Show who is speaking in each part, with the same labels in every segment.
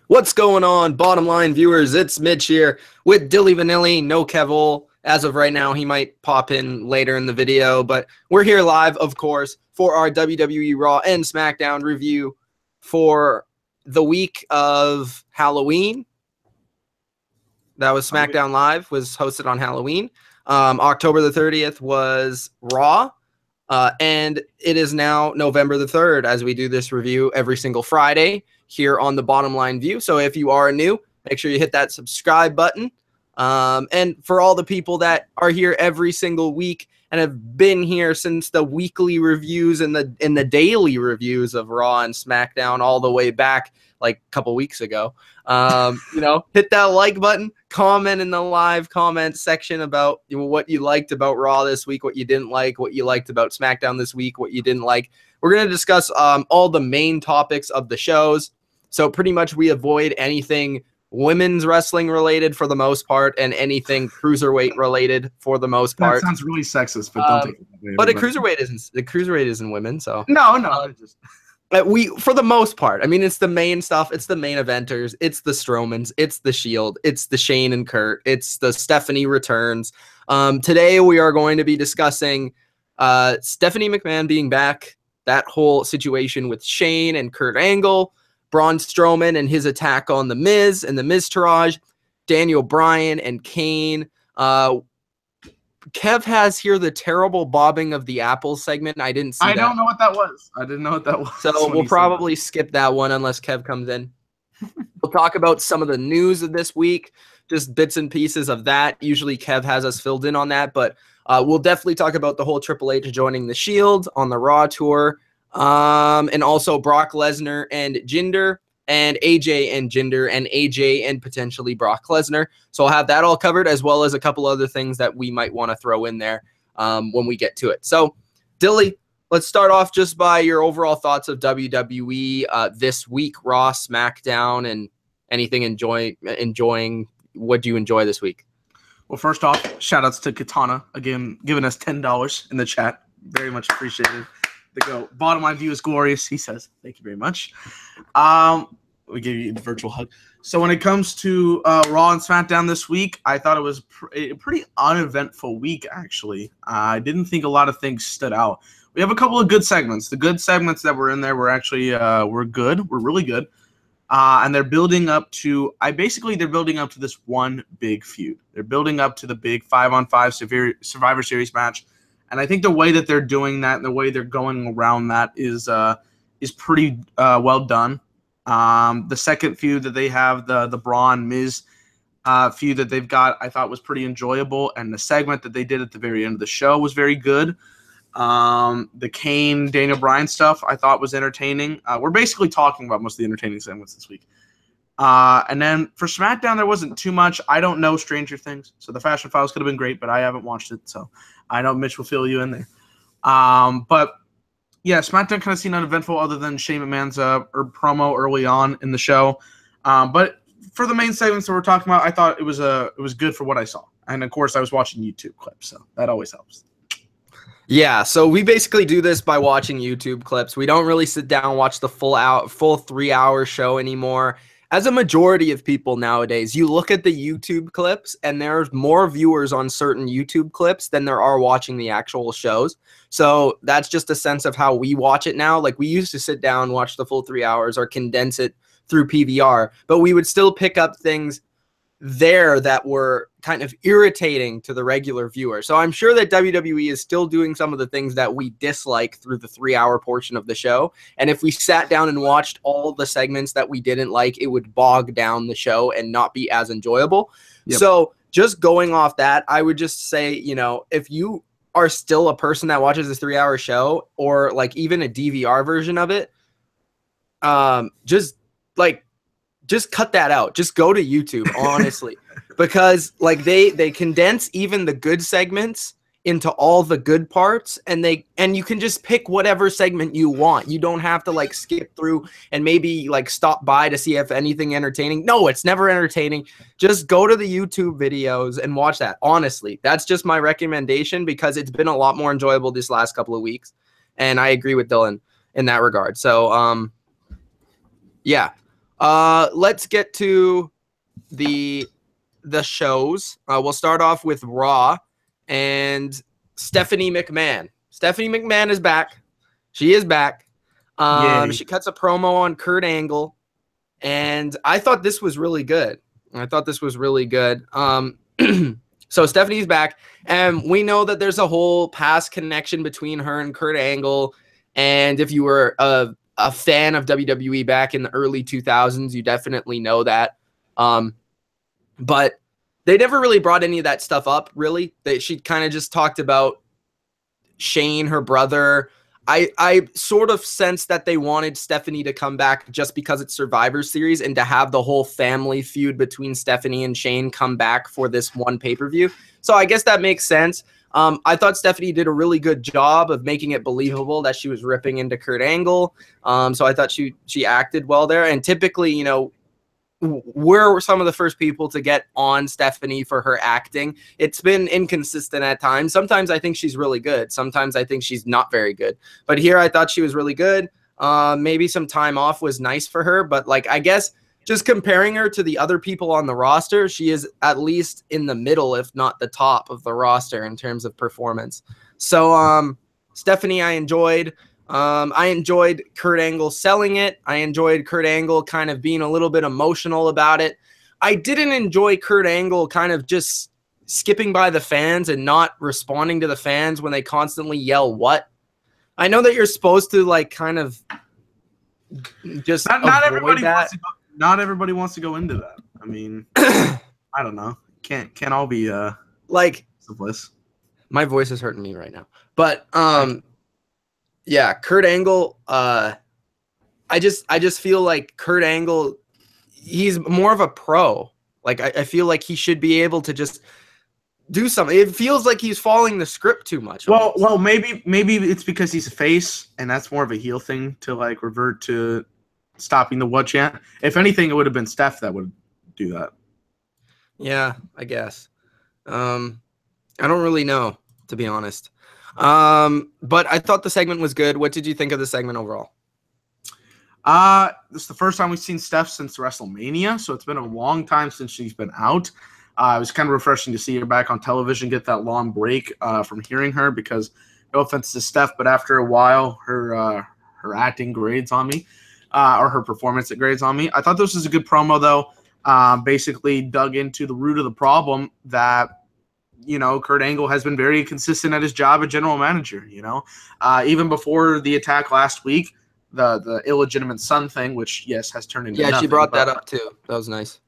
Speaker 1: What's going on, bottom line viewers? It's Mitch here with Dilly Vanilli, no Kevole. As of right now, he might pop in later in the video, but we're here live, of course, for our WWE Raw and Smackdown review for the week of Halloween. That was SmackDown Live, was hosted on Halloween. October the 30th was Raw, and it is now November the 3rd as we do this review every single Friday here on the Bottom Line View. So if you are new, make sure you hit that subscribe button. And for all the people that are here every single week and have been here since the weekly reviews and the daily reviews of Raw and SmackDown all the way back like a couple weeks ago, hit that like button, comment in the live comment section about what you liked about Raw this week, what you didn't like, what you liked about SmackDown this week, what you didn't like. We're going to discuss all the main topics of the shows. So pretty much we avoid anything women's wrestling related for the most part and anything cruiserweight related for the most part.
Speaker 2: That sounds really sexist, but don't take it.
Speaker 1: But the cruiserweight isn't women, so
Speaker 2: no.
Speaker 1: We, for the most part, I mean, it's the main stuff. It's the main eventers. It's the Strowmans. It's the Shield. It's the Shane and Kurt. It's the Stephanie returns. Today we are going to be discussing Stephanie McMahon being back, that whole situation with Shane and Kurt Angle, Braun Strowman and his attack on The Miz and the Miztourage, Daniel Bryan and Kane. Kev has here the terrible bobbing of the apple segment. I didn't see that.
Speaker 2: I don't know what that was. I didn't know what that was.
Speaker 1: So we'll probably skip that one unless Kev comes in. We'll talk about some of the news of this week, just bits and pieces of that. Usually Kev has us filled in on that, but we'll definitely talk about the whole Triple H joining the Shield on the Raw tour. And also Brock Lesnar and Jinder, and AJ and Jinder, and AJ and potentially Brock Lesnar. So I'll have that all covered, as well as a couple other things that we might want to throw in there when we get to it. So, Dilly, let's start off just by your overall thoughts of WWE this week, Raw, SmackDown, and anything enjoying. What do you enjoy this week?
Speaker 2: Well, first off, shout outs to Katana, again, giving us $10 in the chat. Very much appreciated. Bottom line view is glorious, he says. Thank you very much. We gave you the virtual hug. So when it comes to Raw and SmackDown this week, I thought it was a pretty uneventful week, actually. I didn't think a lot of things stood out. We have a couple of good segments. The good segments that were in there were actually were good. Were really good. And they're building up to they're building up to this one big feud. They're building up to the big 5-on-5 Survivor Series match. And I think the way that they're doing that and the way they're going around that is pretty well done. The second feud that they have, the Braun Miz feud that they've got, I thought was pretty enjoyable. And the segment that they did at the very end of the show was very good. The Kane, Daniel Bryan stuff I thought was entertaining. We're basically talking about most of the entertaining segments this week. And then for SmackDown, there wasn't too much. I don't know Stranger Things, so the Fashion Files could have been great, but I haven't watched it, so I know Mitch will fill you in there. But yeah, SmackDown kind of seemed uneventful other than Shane McMahon's promo early on in the show. But for the main segments that we're talking about, I thought it was good for what I saw. And of course, I was watching YouTube clips, so that always helps.
Speaker 1: Yeah, so we basically do this by watching YouTube clips. We don't really sit down and watch the full 3-hour show anymore. As a majority of people nowadays, you look at the YouTube clips and there's more viewers on certain YouTube clips than there are watching the actual shows. So that's just a sense of how we watch it now. Like we used to sit down, watch the full 3 hours or condense it through PVR, but we would still pick up things there that were kind of irritating to the regular viewer. So I'm sure that WWE is still doing some of the things that we dislike through the 3-hour portion of the show. And if we sat down and watched all the segments that we didn't like, it would bog down the show and not be as enjoyable. Yep. So just going off that, I would just say, if you are still a person that watches this 3-hour show or like even a DVR version of it, just cut that out. Just go to YouTube, honestly, because like they condense even the good segments into all the good parts, and you can just pick whatever segment you want. You don't have to like skip through and maybe like stop by to see if anything entertaining. No, it's never entertaining. Just go to the YouTube videos and watch that. Honestly, that's just my recommendation because it's been a lot more enjoyable this last couple of weeks, and I agree with Dylan in that regard. So, yeah. Let's get to the shows. We'll start off with Raw and Stephanie McMahon. Stephanie McMahon is back. She is back. She cuts a promo on Kurt Angle, and I thought this was really good. So Stephanie's back, and we know that there's a whole past connection between her and Kurt Angle. And if you were a fan of WWE back in the early 2000s, you definitely know that. But they never really brought any of that stuff up, really. She kind of just talked about Shane, her brother. I sort of sensed that they wanted Stephanie to come back just because it's Survivor Series and to have the whole family feud between Stephanie and Shane come back for this one pay-per-view. So I guess that makes sense. I thought Stephanie did a really good job of making it believable that she was ripping into Kurt Angle. So I thought she acted well there. And typically, you know, we're some of the first people to get on Stephanie for her acting. It's been inconsistent at times. Sometimes I think she's really good. Sometimes I think she's not very good. But here I thought she was really good. Maybe some time off was nice for her. But, like, I guess just comparing her to the other people on the roster, she is at least in the middle, if not the top of the roster in terms of performance. So Stephanie, I enjoyed. I enjoyed Kurt Angle selling it. I enjoyed Kurt Angle kind of being a little bit emotional about it. I didn't enjoy Kurt Angle kind of just skipping by the fans and not responding to the fans when they constantly yell what. I know that you're supposed to, like, kind of just
Speaker 2: not everybody wants to go, not everybody wants to go into that. I mean, I don't know. Can't all be
Speaker 1: like
Speaker 2: syphilis.
Speaker 1: My voice is hurting me right now. But yeah, Kurt Angle, I just feel like Kurt Angle, he's more of a pro. Like, I feel like he should be able to just do something. It feels like he's following the script too much.
Speaker 2: Well, maybe it's because he's a face, and that's more of a heel thing to, like, revert to stopping the what chant. If anything, it would have been Steph that would do that.
Speaker 1: Yeah, I guess. I don't really know, to be honest. But I thought the segment was good. What did you think of the segment overall?
Speaker 2: This is the first time we've seen Steph since WrestleMania, so it's been a long time since she's been out. It was kind of refreshing to see her back on television, get that long break from hearing her, because no offense to Steph, but after a while, her acting grades on me, or her performance grades on me. I thought this was a good promo, though. Basically dug into the root of the problem that, you know, Kurt Angle has been very consistent at his job as general manager, you know. Even before the attack last week, the illegitimate son thing, which, yes, has turned into nothing.
Speaker 1: She brought that up, too. That was nice.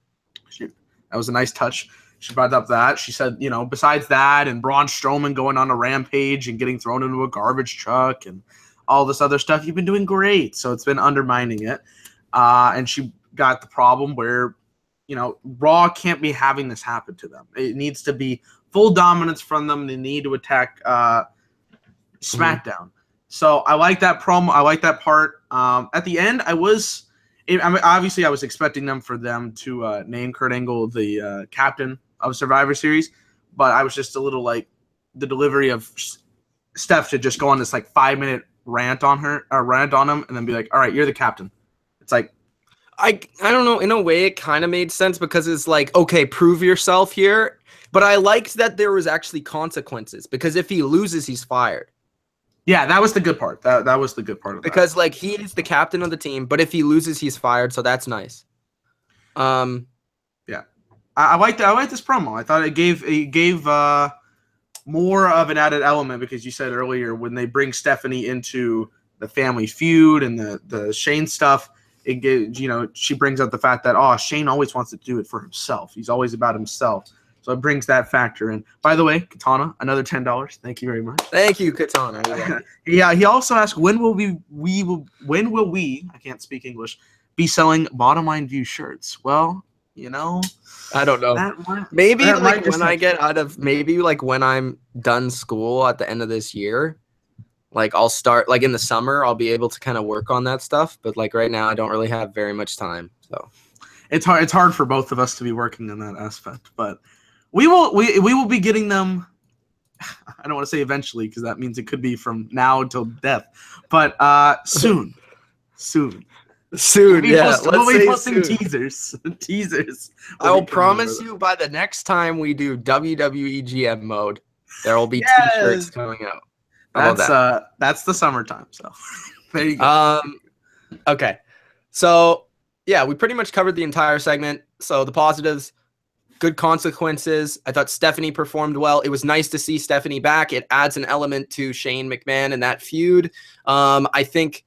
Speaker 2: That was a nice touch. She brought up that. She said, you know, besides that and Braun Strowman going on a rampage and getting thrown into a garbage truck and all this other stuff, you've been doing great. So it's been undermining it. And she got the problem where, you know, Raw can't be having this happen to them. It needs to be full dominance from them. They need to attack SmackDown. So I like that promo. I like that part. At the end, I was expecting them to name Kurt Angle the captain of Survivor Series, but I was just a little like the delivery of Steph to just go on this like 5-minute rant on him, and then be like, "All right, you're the captain." It's like,
Speaker 1: I don't know. In a way, it kind of made sense because it's like, okay, prove yourself here. But I liked that there was actually consequences, because if he loses, he's fired.
Speaker 2: Yeah, that was the good part. That was the good part of
Speaker 1: because like he is the captain of the team, but if he loses, he's fired. So that's nice.
Speaker 2: Yeah, I liked this promo. I thought it gave more of an added element, because you said earlier when they bring Stephanie into the family feud and the Shane stuff, it gives, you know, she brings up the fact that Shane always wants to do it for himself. He's always about himself. So it brings that factor in. By the way, Katana, another $10. Thank you very much.
Speaker 1: Thank you, Katana.
Speaker 2: Yeah, he also asked when will we I can't speak English, be selling Bottom Line View shirts? Well, you know,
Speaker 1: I don't know. Maybe like when I get out of, maybe like when I'm done school at the end of this year, like I'll start, like in the summer, I'll be able to kind of work on that stuff. But like right now, I don't really have very much time. So
Speaker 2: it's hard for both of us to be working in that aspect, but we will be getting them. I don't want to say eventually, because that means it could be from now until death, but soon.
Speaker 1: Soon,
Speaker 2: We'll be posting
Speaker 1: soon.
Speaker 2: teasers.
Speaker 1: I will promise you by the next time we do WWE GM mode, there will be t-shirts coming out.
Speaker 2: That's the summertime. So there you go.
Speaker 1: Okay. So yeah, we pretty much covered the entire segment. So the positives, good consequences. I thought Stephanie performed well. It was nice to see Stephanie back. It adds an element to Shane McMahon and that feud. I think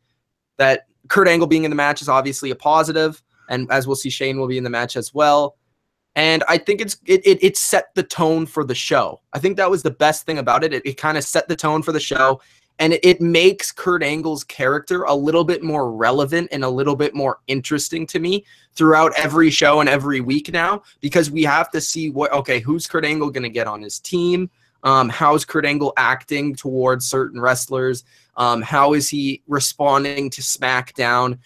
Speaker 1: that Kurt Angle being in the match is obviously a positive, and as we'll see, Shane will be in the match as well. And I think it set the tone for the show. I think that was the best thing about it. It kind of set the tone for the show, and it makes Kurt Angle's character a little bit more relevant and a little bit more interesting to me throughout every show and every week now, because we have to see who's Kurt Angle going to get on his team? How's Kurt Angle acting towards certain wrestlers? How is he responding to SmackDown?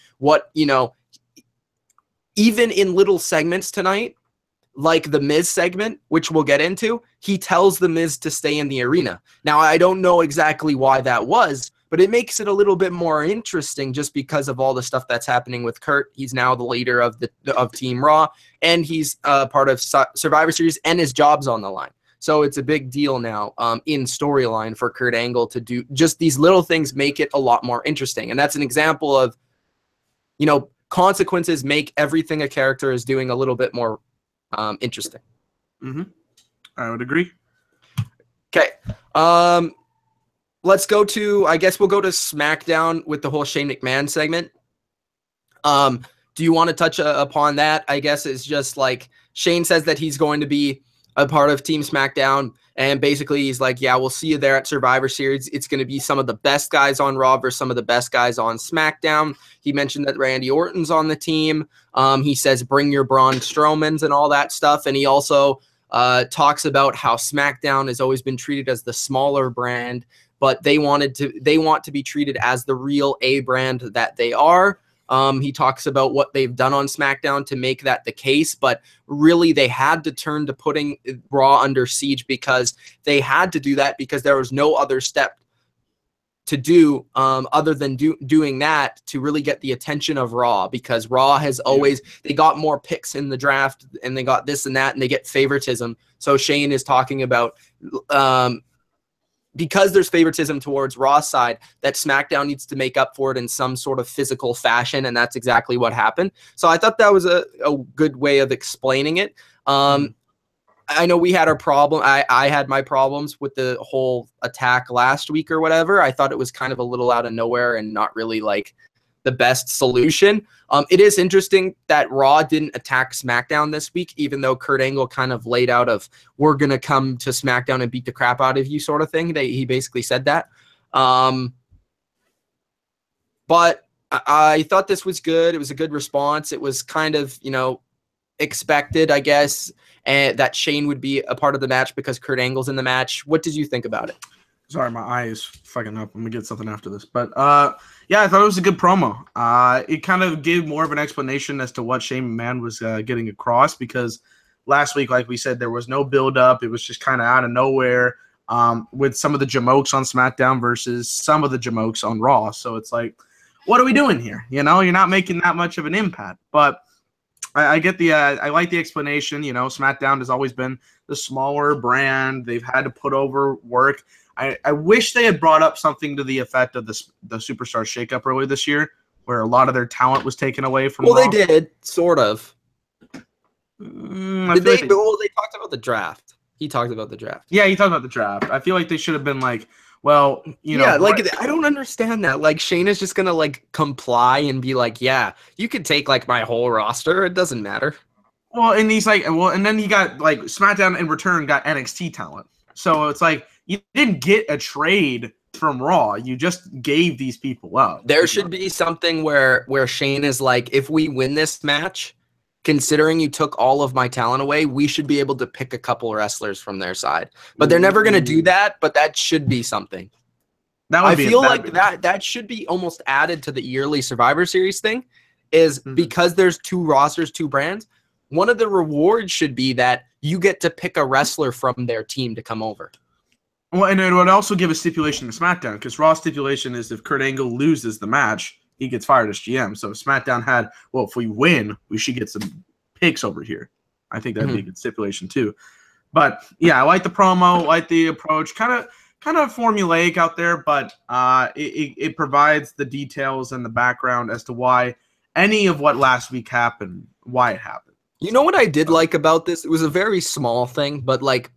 Speaker 1: Even in little segments tonight, like the Miz segment, which we'll get into, he tells the Miz to stay in the arena. Now, I don't know exactly why that was, but it makes it a little bit more interesting just because of all the stuff that's happening with Kurt. He's now the leader of Team Raw, and he's part of Survivor Series, and his job's on the line. So it's a big deal now in storyline for Kurt Angle to do just these little things, make it a lot more interesting. And that's an example of, consequences make everything a character is doing a little bit more interesting.
Speaker 2: I would agree.
Speaker 1: Okay. Let's go to, I guess we'll go to SmackDown with the whole Shane McMahon segment. Do you want to touch upon that? I guess it's just like Shane says that he's going to be a part of Team SmackDown, and basically he's like, yeah, we'll see you there at Survivor Series. It's going to be some of the best guys on Raw versus some of the best guys on SmackDown. He mentioned that Randy Orton's on the team. He says, bring your Braun Strowmans and all that stuff. And he also talks about how SmackDown has always been treated as the smaller brand, but they want to be treated as the real A brand that they are. He talks about what they've done on SmackDown to make that the case, but really they had to turn to putting Raw under siege because they had to do that because there was no other step to do other than doing that to really get the attention of Raw, because Raw has always, they got more picks in the draft and they got this and that and they get favoritism. So Shane is talking about because there's favoritism towards Raw's side, that SmackDown needs to make up for it in some sort of physical fashion, and that's exactly what happened. So I thought that was a good way of explaining it. I know we had our problem. I had my problems with the whole attack last week or whatever. I thought it was kind of a little out of nowhere and not really like the best solution. It is interesting that Raw didn't attack SmackDown this week, even though Kurt Angle kind of laid out of, we're going to come to SmackDown and beat the crap out of you sort of thing. He basically said that. But I thought this was good. It was a good response. It was kind of, expected, I guess, and that Shane would be a part of the match because Kurt Angle's in the match. What did you think about it?
Speaker 2: Sorry, my eye is fucking up. I'm going to get something after this. But, yeah, I thought it was a good promo. It kind of gave more of an explanation as to what Shane McMahon was getting across, because last week, like we said, there was no build-up. It was just kind of out of nowhere with some of the jamokes on SmackDown versus some of the jamokes on Raw. So it's like, what are we doing here? You're not making that much of an impact. But I get the I like the explanation. SmackDown has always been the smaller brand. They've had to put over work. I wish they had brought up something to the effect of the Superstar Shakeup earlier this year, where a lot of their talent was taken away from Raw.
Speaker 1: They did, sort of. They talked about the draft. He talked about the draft.
Speaker 2: Yeah, he talked about the draft. I feel like they should have been like, well,
Speaker 1: Yeah, I don't understand that. Like, Shane is just going to, comply and be like, yeah, you could take, my whole roster. It doesn't matter.
Speaker 2: Well, and he's like, and then he got, SmackDown in return got NXT talent. So it's like, you didn't get a trade from Raw. You just gave these people up.
Speaker 1: There should be something where Shane is like, if we win this match, considering you took all of my talent away, we should be able to pick a couple wrestlers from their side. But they're never going to do that, but that should be something. I feel like that should be almost added to the yearly Survivor Series thing, is because there's two rosters, two brands, one of the rewards should be that you get to pick a wrestler from their team to come over.
Speaker 2: Well, and it would also give a stipulation to SmackDown, because Raw's stipulation is if Kurt Angle loses the match, he gets fired as GM. So if SmackDown had, well, if we win, we should get some picks over here. I think that'd be a good stipulation too. But yeah, I like the promo, like the approach, kind of formulaic out there, but it provides the details and the background as to why any of what last week happened, why it happened.
Speaker 1: You know what I did like about this? It was a very small thing, but like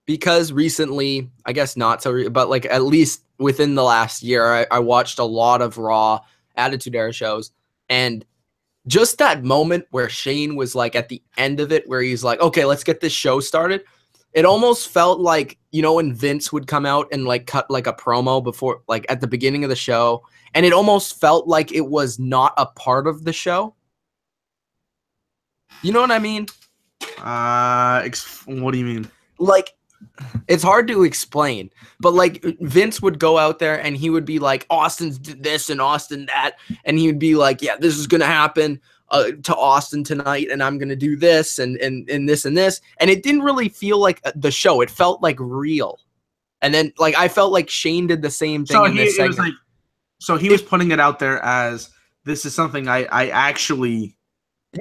Speaker 1: because recently, I guess not so, but like at least within the last year, I watched a lot of Raw Attitude Era shows, and just that moment where Shane was like at the end of it, where he's like, okay, let's get this show started. It almost felt like, you know, when Vince would come out and like cut like a promo before, like at the beginning of the show, and it almost felt like it was not a part of the show. You know what I mean?
Speaker 2: What do you mean?
Speaker 1: Like, it's hard to explain, but like Vince would go out there and he would be like, Austin's this and Austin that, and he would be like, yeah, this is gonna happen to Austin tonight, and I'm gonna do this and this and this, and it didn't really feel like the show. It felt like real, and then like I felt like Shane did the same thing in this segment.
Speaker 2: So he was putting it out there as this is something I actually.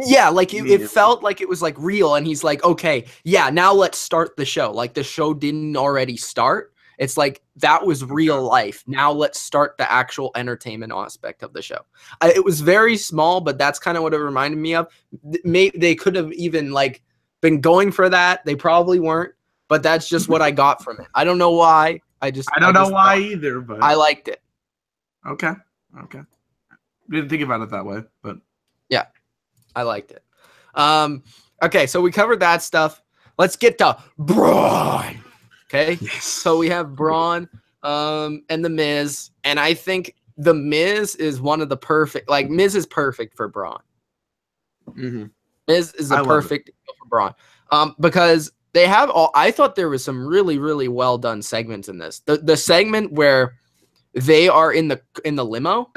Speaker 1: Yeah, like it felt like it was like real, and he's like, okay, yeah, now let's start the show. Like the show didn't already start. It's like that was real life. Now let's start the actual entertainment aspect of the show. It was very small, but that's kind of what it reminded me of. They could have even like been going for that. They probably weren't, but that's just what I got from it. I don't know why. I don't
Speaker 2: know why either, but
Speaker 1: I liked it.
Speaker 2: Okay. Didn't think about it that way, but
Speaker 1: yeah. I liked it. Okay, so we covered that stuff. Let's get to Braun. Okay,
Speaker 2: yes.
Speaker 1: So we have Braun and The Miz, and I think The Miz is one of the perfect. Like Miz is perfect for Braun. Miz is a perfect deal for Braun because they have all. I thought there was some really really well done segments in this. The segment where they are in the limo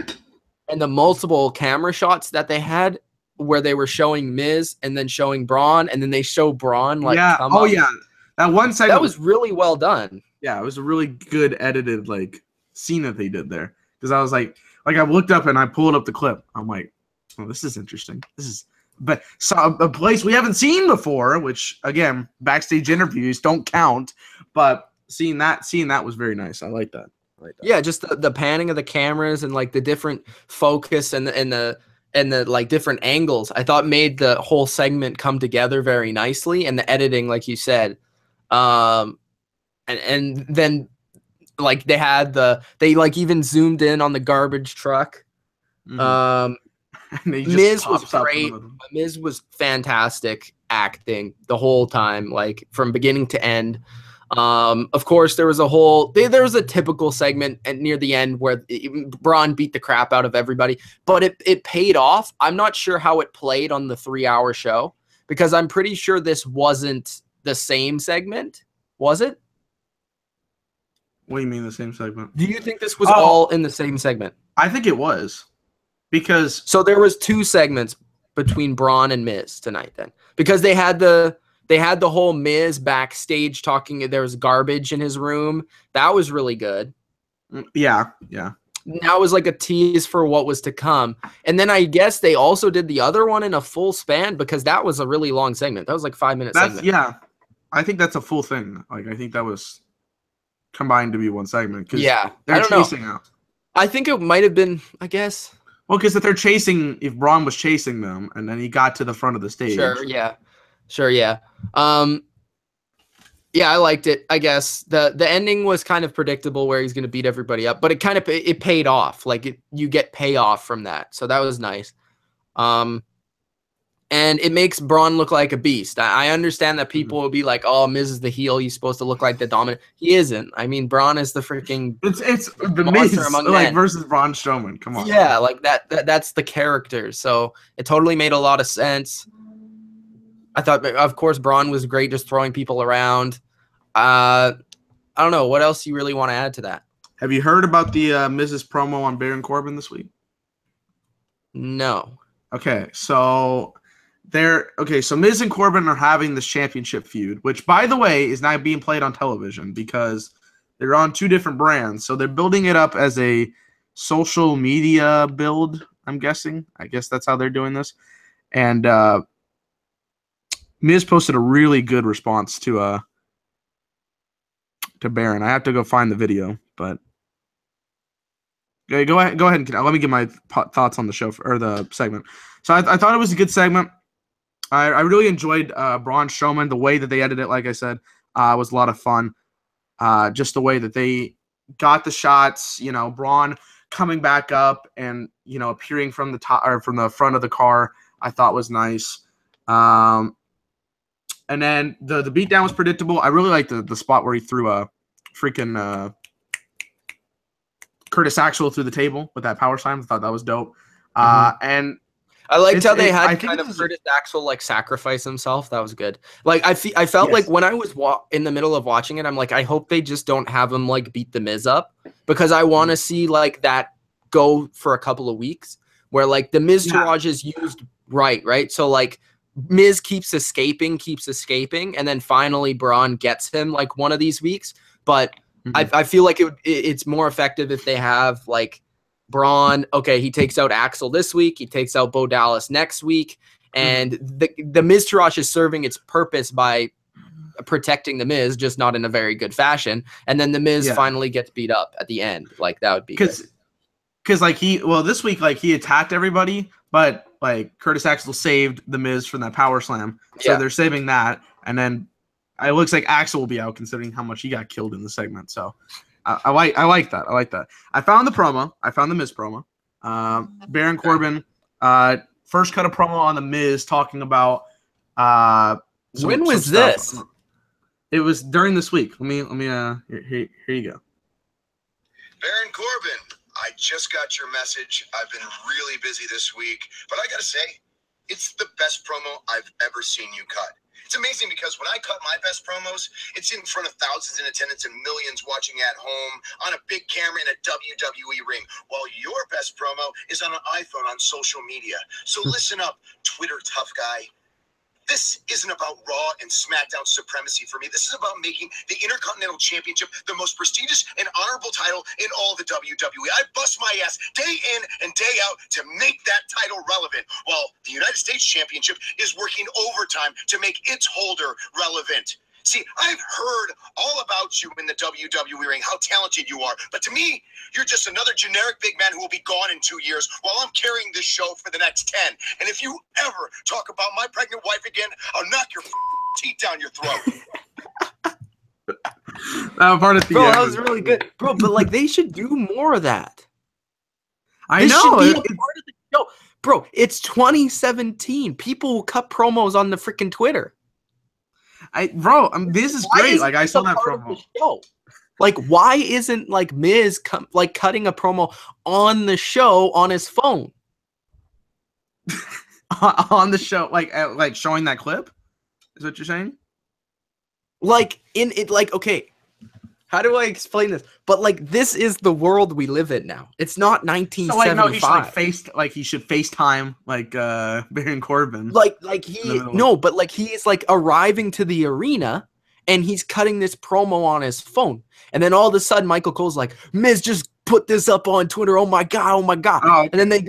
Speaker 1: and the multiple camera shots that they had, where they were showing Miz and then showing Braun, and then they show Braun like come up.
Speaker 2: Yeah, that one segment
Speaker 1: that was really well done.
Speaker 2: Yeah, it was a really good edited like scene that they did there, because I was like I looked up and I pulled up the clip. I'm like, oh, this is interesting. But a place we haven't seen before, which again, backstage interviews don't count, but seeing that was very nice. I like that.
Speaker 1: Yeah, just the panning of the cameras and like the different focus and the like different angles, I thought made the whole segment come together very nicely. And the editing, like you said, and then like they like even zoomed in on the garbage truck. Miz was great. Miz was fantastic acting the whole time, like from beginning to end. Of course, there was a typical segment near the end where Braun beat the crap out of everybody, but it paid off. I'm not sure how it played on the 3-hour show, because I'm pretty sure this wasn't the same segment. Was it?
Speaker 2: What do you mean the same segment?
Speaker 1: Do you think this was all in the same segment?
Speaker 2: I think it was, because
Speaker 1: so there was 2 segments between Braun and Miz tonight then, because they had the whole Miz backstage talking. There was garbage in his room. That was really good.
Speaker 2: Yeah.
Speaker 1: That was like a tease for what was to come. And then I guess they also did the other one in a full span, because that was a really long segment. That was like 5 minutes.
Speaker 2: Yeah. I think that's a full thing. Like, I think that was combined to be one segment.
Speaker 1: Yeah.
Speaker 2: They're chasing out.
Speaker 1: I think it might have been, I guess.
Speaker 2: Well, because if Braun was chasing them and then he got to the front of the stage.
Speaker 1: Sure, yeah. Yeah, I liked it. I guess the ending was kind of predictable, where he's going to beat everybody up, but it paid off. Like you get payoff from that, so that was nice. And it makes Braun look like a beast. I understand that people will be like, "Oh, Miz is the heel. He's supposed to look like the dominant." He isn't. I mean, Braun is the freaking.
Speaker 2: It's the Miz like versus Braun Strowman. Come on.
Speaker 1: Yeah, like that's the character. So it totally made a lot of sense. I thought, of course, Braun was great, just throwing people around. I don't know. What else you really want to add to that?
Speaker 2: Have you heard about the Miz's promo on Baron Corbin this week?
Speaker 1: No.
Speaker 2: Okay, so Miz and Corbin are having this championship feud, which, by the way, is not being played on television because they're on 2 different brands. So they're building it up as a social media build, I'm guessing. I guess that's how they're doing this. And Miz posted a really good response to Baron. I have to go find the video, but go ahead and let me give my thoughts on the show or the segment. So I thought it was a good segment. I really enjoyed Braun Strowman. The way that they edited it, like I said, was a lot of fun. Just the way that they got the shots, Braun coming back up and, appearing from the top or from the front of the car, I thought was nice. And then the beatdown was predictable. I really liked the spot where he threw a freaking Curtis Axel through the table with that power slam. I thought that was dope. And
Speaker 1: I liked how they had kind of Curtis Axel sacrifice himself. That was good. I felt like when I was in the middle of watching it, I'm like, I hope they just don't have him beat the Miz up, because I want to see that go for a couple of weeks where the Miz Taraj is used right. So Miz keeps escaping, and then finally Braun gets him one of these weeks. But I feel like it's more effective if they have Braun, okay, he takes out Axel this week, he takes out Bo Dallas next week, and the Miz Taraj is serving its purpose by protecting the Miz, just not in a very good fashion, and then the Miz finally gets beat up at the end. That would be good.
Speaker 2: Because this week he attacked everybody, but Curtis Axel saved the Miz from that power slam, so they're saving that, and then it looks like Axel will be out considering how much he got killed in the segment. So I like that. I found the promo. I found the Miz promo. Baron Corbin first cut a promo on the Miz talking about
Speaker 1: when was this?
Speaker 2: It was during this week. Let me here you go.
Speaker 3: Baron Corbin, I just got your message. I've been really busy this week, but I gotta say, it's the best promo I've ever seen you cut. It's amazing because when I cut my best promos, it's in front of thousands in attendance and millions watching at home on a big camera in a WWE ring, while your best promo is on an iPhone on social media. So listen up, Twitter tough guy. This isn't about Raw and Smackdown supremacy for me. This is about making the Intercontinental Championship the most prestigious and honorable title in all the WWE. I bust my ass day in and day out to make that title relevant, while the United States Championship is working overtime to make its holder relevant. See, I've heard all about you in the WWE ring, how talented you are, but to me, you're just another generic big man who will be gone in 2 years while I'm carrying this show for the next 10. And if you ever talk about my pregnant wife again, I'll knock your teeth down your throat.
Speaker 1: That was really good. Bro, but they should do more of that.
Speaker 2: I know.
Speaker 1: Should be a part of the show. Bro, it's 2017. People will cut promos on the freaking Twitter.
Speaker 2: This is great. I saw that promo.
Speaker 1: Why isn't Miz cutting a promo on the show on his phone?
Speaker 2: On the show, showing that clip? Is what you're saying?
Speaker 1: Okay. How do I explain this? But this is the world we live in now. It's not 1975.
Speaker 2: So he should FaceTime Baron Corbin.
Speaker 1: He's arriving to the arena and he's cutting this promo on his phone. And then all of a sudden Michael Cole's like, Miz just put this up on Twitter. Oh my god. Oh, okay. And then they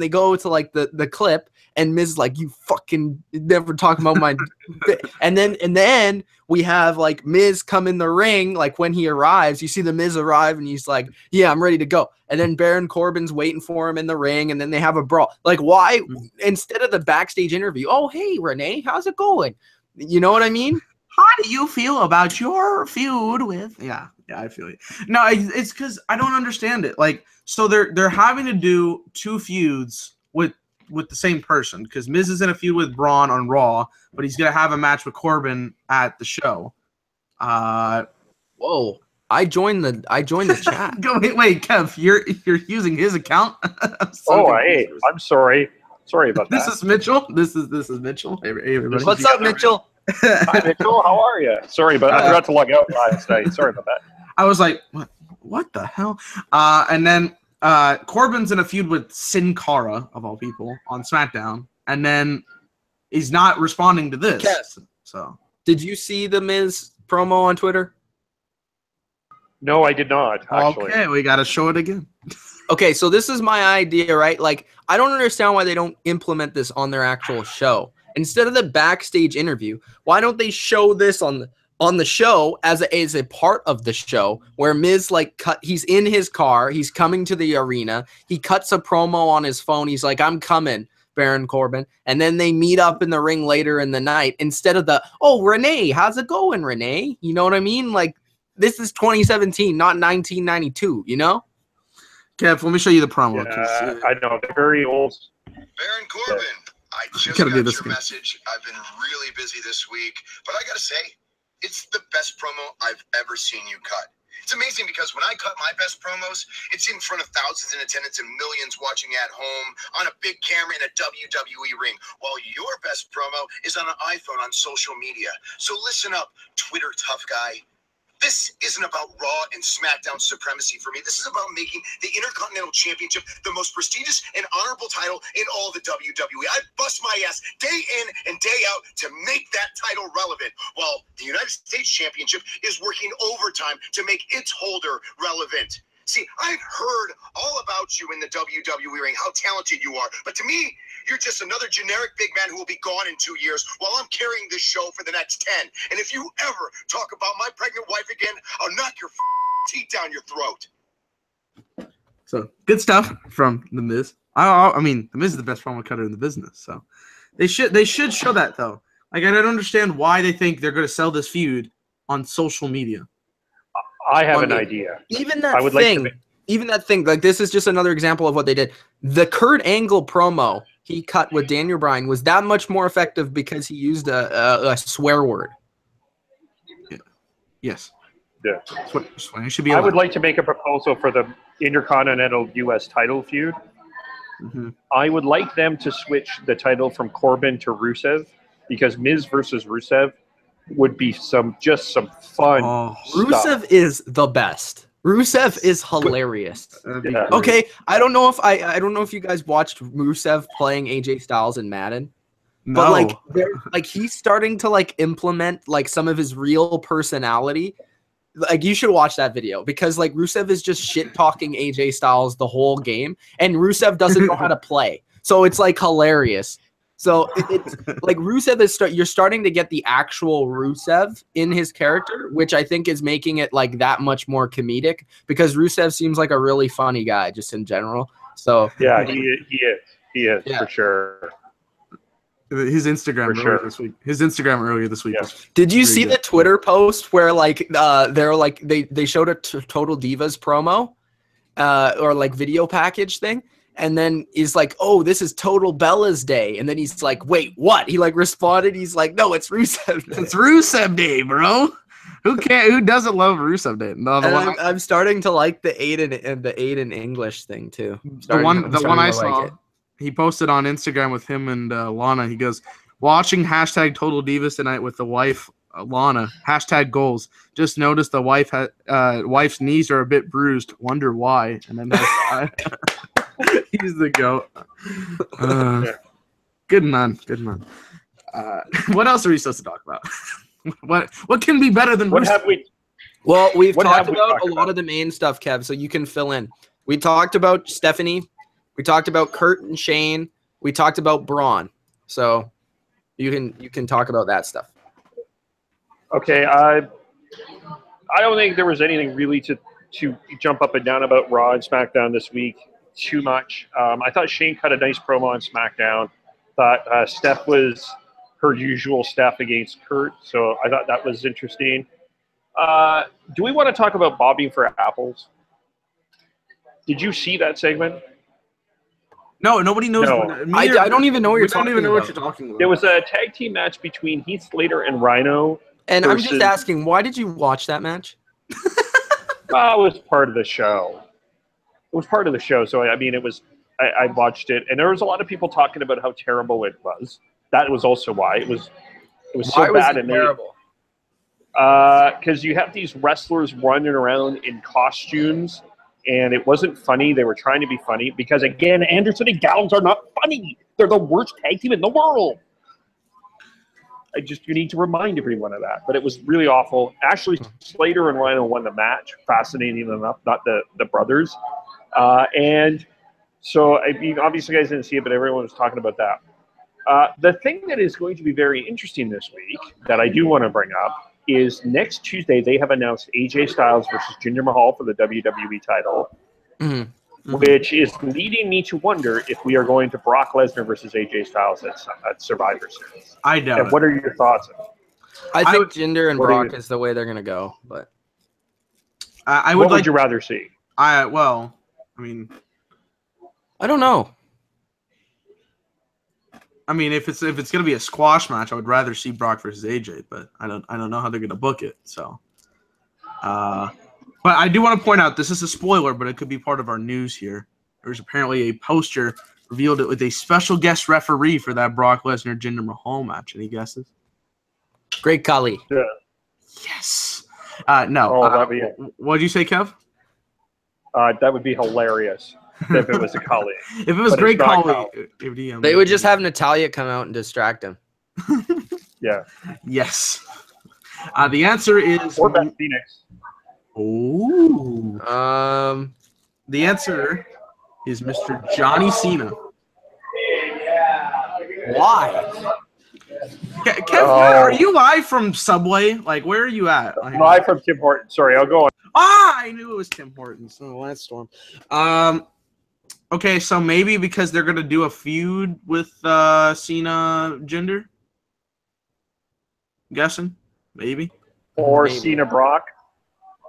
Speaker 1: go to the clip, and Miz is like, you fucking never talk about my and then we have Miz come in the ring. When he arrives, you see the Miz arrive and he's like, yeah, I'm ready to go. And then Baron Corbin's waiting for him in the ring, and then they have a brawl. Why instead of the backstage interview, oh hey Renee, how's it going? You know what I mean?
Speaker 2: How do you feel about your feud with? Yeah, I feel it. No, it's because I don't understand it. So they're having to do two feuds with the same person, because Miz is in a feud with Braun on Raw, but he's gonna have a match with Corbin at the show.
Speaker 1: Whoa! I joined the chat.
Speaker 2: Wait, Kev, you're using his account?
Speaker 4: I'm sorry. Sorry about that.
Speaker 2: This is Mitchell. This is Mitchell. Hey, everybody.
Speaker 1: What's up, Mitchell?
Speaker 4: Hi, Mitchell. How are you? Sorry, but I forgot to log out last night. Sorry about that.
Speaker 2: I was like, what the hell? And then Corbin's in a feud with Sin Cara, of all people, on SmackDown, and then he's not responding to this.
Speaker 1: Yes.
Speaker 2: So,
Speaker 1: did you see the Miz promo on Twitter?
Speaker 4: No, I did not. Actually.
Speaker 2: Okay, we got to show it again.
Speaker 1: Okay, so this is my idea, right? Like, I don't understand why they don't implement this on their actual show. Instead of the backstage interview, why don't they show this on the show as a part of the show where Miz he's in his car, he's coming to the arena, he cuts a promo on his phone, he's like, I'm coming, Baron Corbin, and then they meet up in the ring later in the night instead of the, oh, Renee, how's it going, Renee? You know what I mean? Like, this is 2017, not 1992, you know?
Speaker 2: Kev, let me show you the promo.
Speaker 4: Yeah, I know, they're very old.
Speaker 3: Baron Corbin, I just got your message. I've been really busy this week, but I gotta say, it's the best promo I've ever seen you cut. It's amazing because when I cut my best promos, it's in front of thousands in attendance and millions watching at home on a big camera in a WWE ring, while your best promo is on an iPhone on social media. So listen up, Twitter tough guy. This isn't about Raw and Smackdown supremacy for me. This is about making the Intercontinental Championship the most prestigious and honorable title in all the WWE. I bust my ass day in and day out to make that title relevant, while the United States Championship is working overtime to make its holder relevant. See, I've heard all about you in the WWE ring, how talented you are, but to me, you're just another generic big man who will be gone in 2 years while I'm carrying this show for the next 10. And if you ever talk about my pregnant wife again, I'll knock your teeth down your throat.
Speaker 2: So, good stuff from The Miz. I mean, The Miz is the best promo cutter in the business, so they should show that, though. Like, I don't understand why they think they're going to sell this feud on social media.
Speaker 4: I have an idea.
Speaker 1: Even that thing, like, this is just another example of what they did. The Kurt Angle promo he cut with Daniel Bryan was that much more effective because he used a swear word.
Speaker 2: Yeah. Yes.
Speaker 4: Yeah.
Speaker 2: Swearing should be allowed.
Speaker 4: I would like to make a proposal for the Intercontinental U.S. title feud.
Speaker 2: Mm-hmm.
Speaker 4: I would like them to switch the title from Corbin to Rusev, because Miz versus Rusev would be some fun stuff.
Speaker 1: Rusev is the best. Rusev is hilarious.
Speaker 4: Yeah.
Speaker 1: Okay, I don't know if you guys watched Rusev playing AJ Styles in Madden.
Speaker 2: No.
Speaker 1: But he's starting to implement some of his real personality. Like, you should watch that video because Rusev is just shit talking AJ Styles the whole game, and Rusev doesn't know how to play. So it's hilarious. So it's Rusev is you're starting to get the actual Rusev in his character, which I think is making it that much more comedic, because Rusev seems like a really funny guy just in general. So
Speaker 4: yeah, he is
Speaker 1: yeah.
Speaker 4: for sure.
Speaker 2: His Instagram earlier this week.
Speaker 4: Yeah.
Speaker 2: Was
Speaker 1: did you see the Twitter post where they showed a Total Divas promo or video package thing? And then he's like, oh, this is Total Bella's Day. And then he's like, wait, what? He responded. He's like, no, it's Rusev Day.
Speaker 2: It's Rusev Day, bro. Who doesn't love Rusev Day? No,
Speaker 1: I'm starting to like the Aiden English thing too.
Speaker 2: The one I saw, he posted on Instagram with him and Lana. He goes, watching hashtag Total Divas tonight with the wife, Lana. Hashtag goals. Just noticed the wife's knees are a bit bruised. Wonder why. And then he's the GOAT. Good man. What else are we supposed to talk about? What can be better than
Speaker 4: what have we?
Speaker 1: Well, we've talked about a lot of the main stuff, Kev, so you can fill in. We talked about Stephanie. We talked about Kurt and Shane. We talked about Braun. So you can talk about that stuff.
Speaker 4: Okay, I don't think there was anything really to jump up and down about Raw and SmackDown this week too much. I thought Shane cut a nice promo on SmackDown. Thought Steph was her usual Steph against Kurt, so I thought that was interesting. Do we want to talk about bobbing for apples? Did you see that segment?
Speaker 2: No, nobody knows.
Speaker 4: No.
Speaker 1: I don't even know what you're talking about.
Speaker 2: I don't even know what you're talking about.
Speaker 4: There was a tag team match between Heath Slater and Rhino.
Speaker 1: And I'm just asking, why did you watch that match?
Speaker 4: It was part of the show. So I mean, I watched it, and there was a lot of people talking about how terrible it was. That was also why it was so bad and terrible. Because you have these wrestlers running around in costumes, and it wasn't funny. They were trying to be funny because, again, Anderson and Gallows are not funny. They're the worst tag team in the world. You need to remind everyone of that. But it was really awful. Actually, Slater and Rhino won the match, fascinating enough, not the brothers. And so, I mean, obviously, you guys didn't see it, but everyone was talking about that. The thing that is going to be very interesting this week that I do want to bring up is next Tuesday they have announced AJ Styles versus Jinder Mahal for the WWE title, which is leading me to wonder if we are going to Brock Lesnar versus AJ Styles at Survivor Series.
Speaker 2: I doubt
Speaker 4: And what are your thoughts?
Speaker 1: I think Jinder and Brock is the way they're going to go. But
Speaker 4: what would you rather see?
Speaker 2: I mean,
Speaker 1: I don't know.
Speaker 2: I mean, if it's gonna be a squash match, I would rather see Brock versus AJ, but I don't know how they're gonna book it. So, but I do want to point out this is a spoiler, but it could be part of our news here. There's apparently a poster revealed it with a special guest referee for that Brock Lesnar Jinder Mahal match. Any guesses?
Speaker 1: Great Khali.
Speaker 4: Yeah.
Speaker 2: Yes. No. What did you say, Kev?
Speaker 4: That would be hilarious if it was a Khali.
Speaker 2: If it was Great Khali,
Speaker 1: they would just have Natalya come out and distract him.
Speaker 4: Yeah.
Speaker 2: Yes. The answer is
Speaker 4: or Beth Phoenix.
Speaker 2: Oh. The answer is Mr. Johnny Cena.
Speaker 1: Why?
Speaker 2: Kev, are you live from Subway? Like, where are you at?
Speaker 4: Live from Tim Hortons. Sorry, I'll go on.
Speaker 2: I knew it was Tim Hortons. Oh, Lance Storm. Okay, so maybe because they're gonna do a feud with Cena Jinder. Guessing, maybe.
Speaker 4: Or Cena Brock.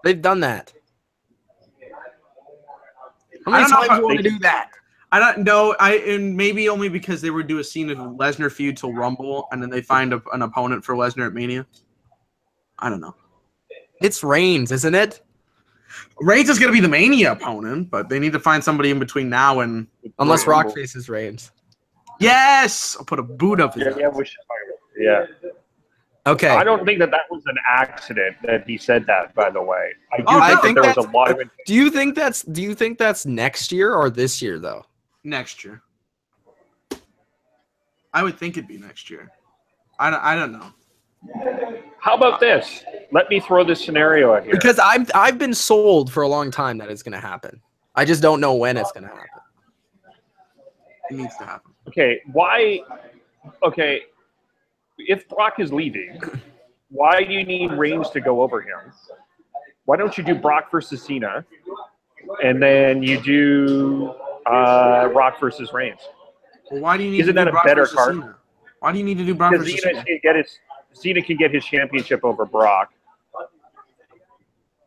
Speaker 1: They've done that. How many times do you want to do that?
Speaker 2: I don't know. And maybe only because they would do a Cena Lesnar feud till Rumble, and then they find an opponent for Lesnar at Mania. I don't know.
Speaker 1: It's Reigns, isn't it?
Speaker 2: Reigns is going to be the Mania opponent, but they need to find somebody in between now and...
Speaker 1: Unless Rock faces Reigns.
Speaker 2: Yes! I'll put a boot up his ass.
Speaker 4: Yeah.
Speaker 1: Okay.
Speaker 4: I don't think that was an accident that he said that, by the way.
Speaker 1: I think
Speaker 4: there was a lot of...
Speaker 1: Do you think that's next year or this year, though?
Speaker 2: Next year. I would think it'd be next year. I don't know.
Speaker 4: How about this? Let me throw this scenario out here.
Speaker 1: Because I've been sold for a long time that it's going to happen. I just don't know when it's going to happen.
Speaker 2: It needs to happen.
Speaker 4: Okay, why? Okay, if Brock is leaving, why do you need Reigns to go over him? Why don't you do Brock versus Cena, and then you do Rock versus Reigns?
Speaker 2: Well, why do you need
Speaker 4: Isn't
Speaker 2: to do
Speaker 4: that
Speaker 2: Brock
Speaker 4: a better
Speaker 2: versus
Speaker 4: card?
Speaker 2: Cena? Why do you need to do Brock versus Cena?
Speaker 4: Cena can get his championship over Brock.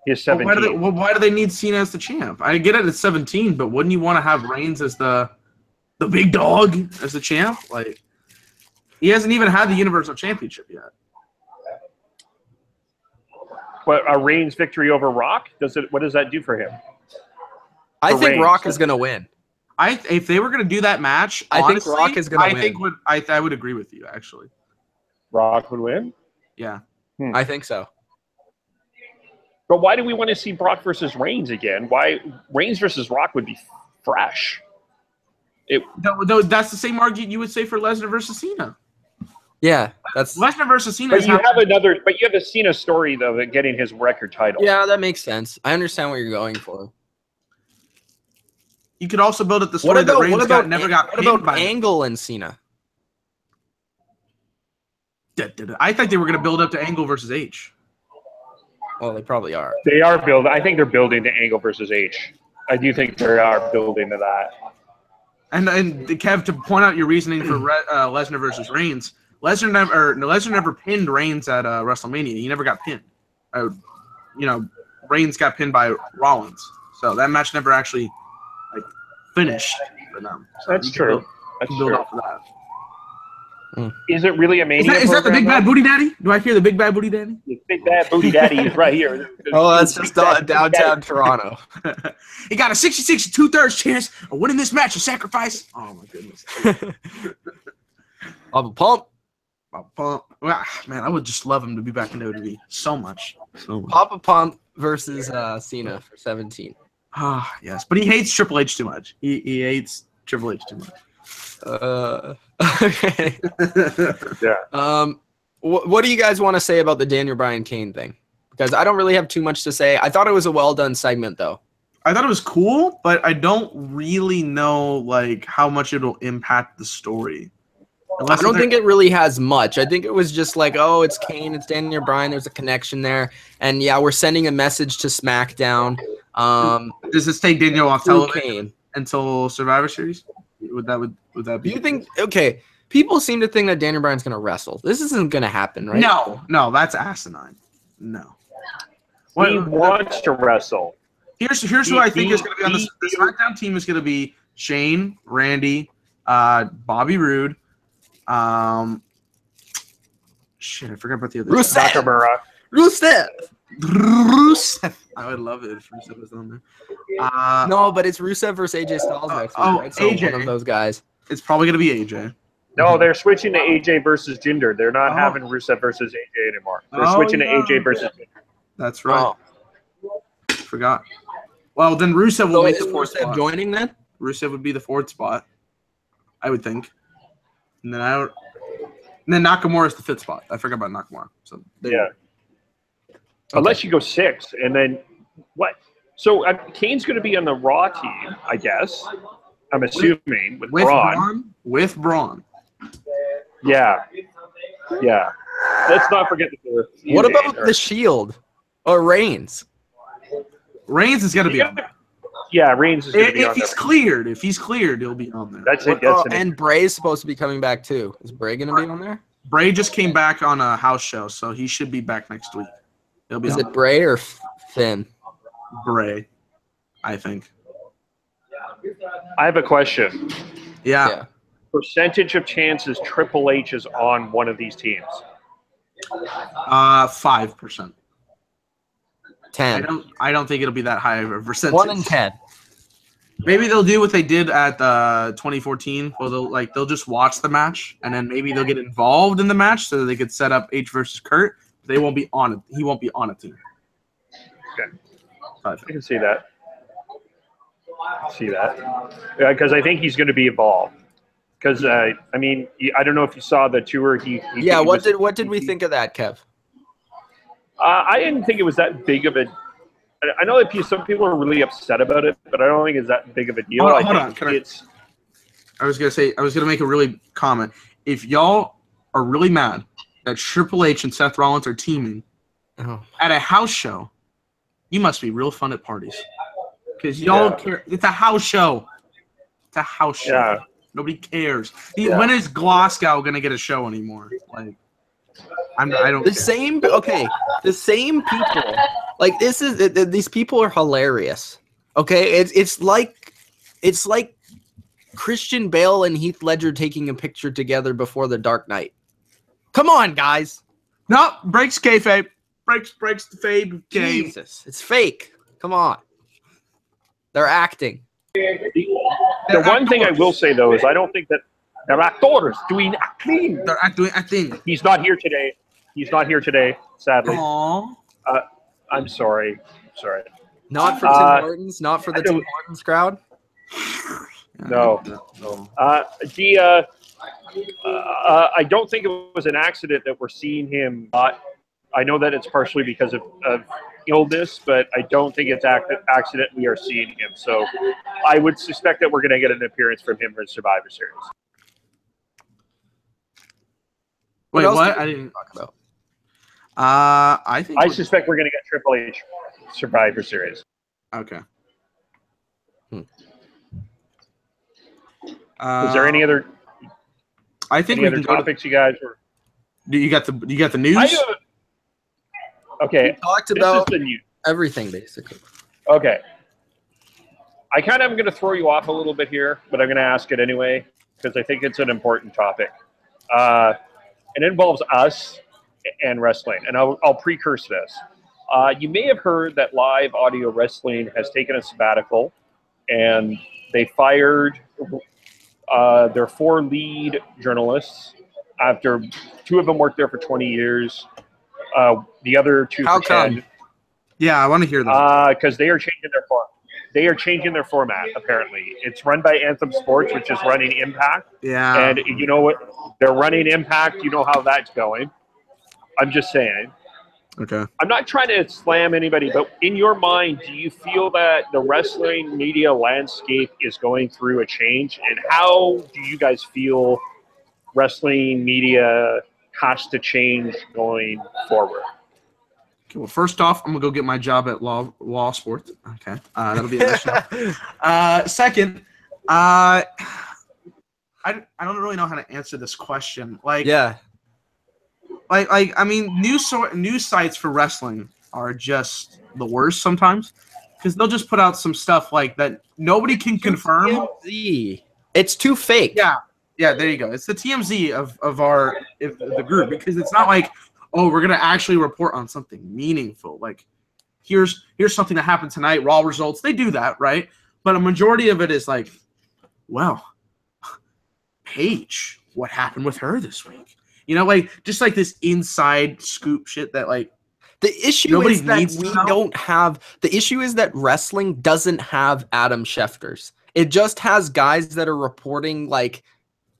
Speaker 4: He's 17.
Speaker 2: Why do they need Cena as the champ? I get it at 17, but wouldn't you want to have Reigns as the big dog as the champ? Like, he hasn't even had the Universal Championship yet.
Speaker 4: But a Reigns victory over Rock, what does that do for him?
Speaker 1: I think Rock is going to win.
Speaker 2: If they were going to do that match,
Speaker 1: I
Speaker 2: honestly,
Speaker 1: think Rock is going to win.
Speaker 2: I would agree with you, actually.
Speaker 4: Rock would win?
Speaker 2: Yeah.
Speaker 1: I think so.
Speaker 4: But why do we want to see Brock versus Reigns again? Why Reigns versus Rock would be fresh?
Speaker 2: That's the same argument you would say for Lesnar versus Cena.
Speaker 1: Yeah, that's
Speaker 2: Lesnar versus Cena.
Speaker 4: But you have a Cena story though, of getting his record title.
Speaker 1: Yeah, that makes sense. I understand what you're going for.
Speaker 2: You could also build it the story that Reigns never got pinned by.
Speaker 1: What about Angle and Cena?
Speaker 2: I think they were going to build up to Angle versus H.
Speaker 1: Well, they probably are.
Speaker 4: They are building. I think they're building to Angle versus H. I do think they are building to that.
Speaker 2: And Kev, to point out your reasoning for Lesnar versus Reigns, Lesnar never pinned Reigns at WrestleMania. He never got pinned. Reigns got pinned by Rollins, so that match never actually finished for them. So
Speaker 4: that's true.
Speaker 2: That's build off of that.
Speaker 4: Is it really a Mania?
Speaker 2: Is that the Big Bad Booty Daddy? Do I hear the Big Bad Booty Daddy?
Speaker 4: The Big Bad Booty Daddy is right here.
Speaker 1: Oh, that's just downtown Toronto.
Speaker 2: He got a 66 2/3 chance of winning this match of sacrifice. Oh my goodness.
Speaker 1: Papa Pump.
Speaker 2: Man, I would just love him to be back in WWE so much.
Speaker 1: Papa Pump versus Cena for 17.
Speaker 2: Ah, yes, but he hates Triple H too much. He hates Triple H too much.
Speaker 1: Okay.
Speaker 4: Yeah.
Speaker 1: What do you guys want to say about the Daniel Bryan Kane thing? Because I don't really have too much to say. I thought it was a well done segment though.
Speaker 2: I thought it was cool, but I don't really know like how much it'll impact the story.
Speaker 1: I don't think it really has much. I think it was just like, oh, it's Kane, it's Daniel Bryan. There's a connection there, and yeah, we're sending a message to SmackDown.
Speaker 2: Does this take Daniel off television
Speaker 1: Kane
Speaker 2: until Survivor Series? Would that be?
Speaker 1: Do you think? Okay, people seem to think that Daniel Bryan's gonna wrestle. This isn't gonna happen, right?
Speaker 2: No, that's asinine. No.
Speaker 4: He wants to wrestle.
Speaker 2: Here's who I think is going to be on the SmackDown team is going to be Shane, Randy, Bobby Roode. Shit, I forgot about the other.
Speaker 1: Rusev.
Speaker 2: I would love it if Rusev was on there.
Speaker 1: No, but it's Rusev versus AJ Styles next week, right? So
Speaker 2: AJ.
Speaker 1: one of those guys.
Speaker 2: It's probably going to be AJ.
Speaker 4: No, they're switching to AJ versus Jinder. They're not having Rusev versus AJ anymore. They're switching to AJ versus Jinder.
Speaker 2: That's right. Forgot. Well, then Rusev will make the fourth spot.
Speaker 1: Joining then?
Speaker 2: Rusev would be the fourth spot, I would think. And then Nakamura is the fifth spot. I forgot about Nakamura. So
Speaker 4: yeah. Unless you go 6, and then what? So Kane's going to be on the Raw team, I guess. I'm assuming with Braun.
Speaker 2: With Braun.
Speaker 4: Yeah. Let's not forget the.
Speaker 1: What about the Shield or Reigns?
Speaker 2: Reigns is going to be on there.
Speaker 4: Yeah, Reigns is going to be on there.
Speaker 2: If he's cleared, he'll be on there.
Speaker 4: That's it.
Speaker 1: And Bray's supposed to be coming back too. Is Bray going to be on there?
Speaker 2: Bray just came back on a house show, so he should be back next week.
Speaker 1: Is it Bray or Finn?
Speaker 2: Bray, I think.
Speaker 4: I have a question.
Speaker 2: Yeah.
Speaker 4: Percentage of chances Triple H is on one of these teams?
Speaker 2: 5%.
Speaker 1: 10.
Speaker 2: I don't think it'll be that high of a percentage.
Speaker 1: 1 in 10.
Speaker 2: Maybe they'll do what they did at 2014, where they'll just watch the match, and then maybe they'll get involved in the match so that they could set up H versus Kurt. They won't be on it. He won't be on a team.
Speaker 4: Okay, I can see that. Yeah, because I think he's going to be involved. Because I don't know if you saw the tour.
Speaker 1: What did we think of that, Kev?
Speaker 4: I didn't think it was that big of a. I know that some people are really upset about it, but I don't think it's that big of a deal.
Speaker 2: Hold on. I was gonna make a really comment. If y'all are really mad that Triple H and Seth Rollins are teaming at a house show, you must be real fun at parties. Because y'all care. It's a house show. It's a house show.
Speaker 4: Yeah.
Speaker 2: Nobody cares. When is Glasgow gonna get a show anymore? Like, I don't.
Speaker 1: The same people. Like these people are hilarious. Okay, it's like Christian Bale and Heath Ledger taking a picture together before The Dark Knight. Come on, guys.
Speaker 2: No, breaks kayfabe. Breaks the fade.
Speaker 1: Jesus, it's fake. Come on. They're acting.
Speaker 4: The one thing I will say though is I don't think that they're actors doing acting.
Speaker 2: They're acting.
Speaker 4: He's not here today. Sadly.
Speaker 2: Aww.
Speaker 4: I'm sorry.
Speaker 1: Not for Tim Hortons. Not for the Tim Hortons crowd.
Speaker 4: No. I don't think it was an accident that we're seeing him. I know that it's partially because of illness, but I don't think it's accident we are seeing him. So I would suspect that we're going to get an appearance from him for Survivor Series.
Speaker 2: Wait, what? I didn't talk about. I
Speaker 4: suspect we're going to get Triple H Survivor Series.
Speaker 2: Okay.
Speaker 4: Is there any other?
Speaker 2: I think
Speaker 4: any other topics you guys were.
Speaker 2: You got the news?
Speaker 4: Okay.
Speaker 1: We talked about everything basically.
Speaker 4: Okay. I kind of am going to throw you off a little bit here, but I'm going to ask it anyway because I think it's an important topic. It involves us and wrestling, and I'll precurse this. You may have heard that Live Audio Wrestling has taken a sabbatical, and they fired their 4 lead journalists after 2 of them worked there for 20 years. The other 2
Speaker 1: How
Speaker 4: for 10.
Speaker 1: come?
Speaker 2: Yeah, I want to hear that.
Speaker 4: Because they are changing their form. They are changing their format, apparently. It's run by Anthem Sports, which is running Impact.
Speaker 2: Yeah.
Speaker 4: And you know what? They're running Impact. You know how that's going. I'm just saying.
Speaker 2: Okay.
Speaker 4: I'm not trying to slam anybody, but in your mind, do you feel that the wrestling media landscape is going through a change? And how do you guys feel wrestling media has to change going forward?
Speaker 2: Okay, well, first off, I'm gonna go get my job at Law Sports. Okay, that'll be a nice job. Second, I don't really know how to answer this question. Like,
Speaker 1: Yeah.
Speaker 2: Like I mean, news sites for wrestling are just the worst sometimes because they'll just put out some stuff like that nobody can confirm.
Speaker 1: TMZ. It's too fake.
Speaker 2: Yeah, there you go. It's the TMZ of the group because it's not like, oh, we're gonna actually report on something meaningful. Like, here's something that happened tonight. Raw results. They do that, right? But a majority of it is like, well, Paige, what happened with her this week? You know, like just like this inside scoop shit that like
Speaker 1: the issue
Speaker 2: nobody
Speaker 1: is that
Speaker 2: needs
Speaker 1: we
Speaker 2: to know.
Speaker 1: don't have. The issue is that wrestling doesn't have Adam Schefters. It just has guys that are reporting like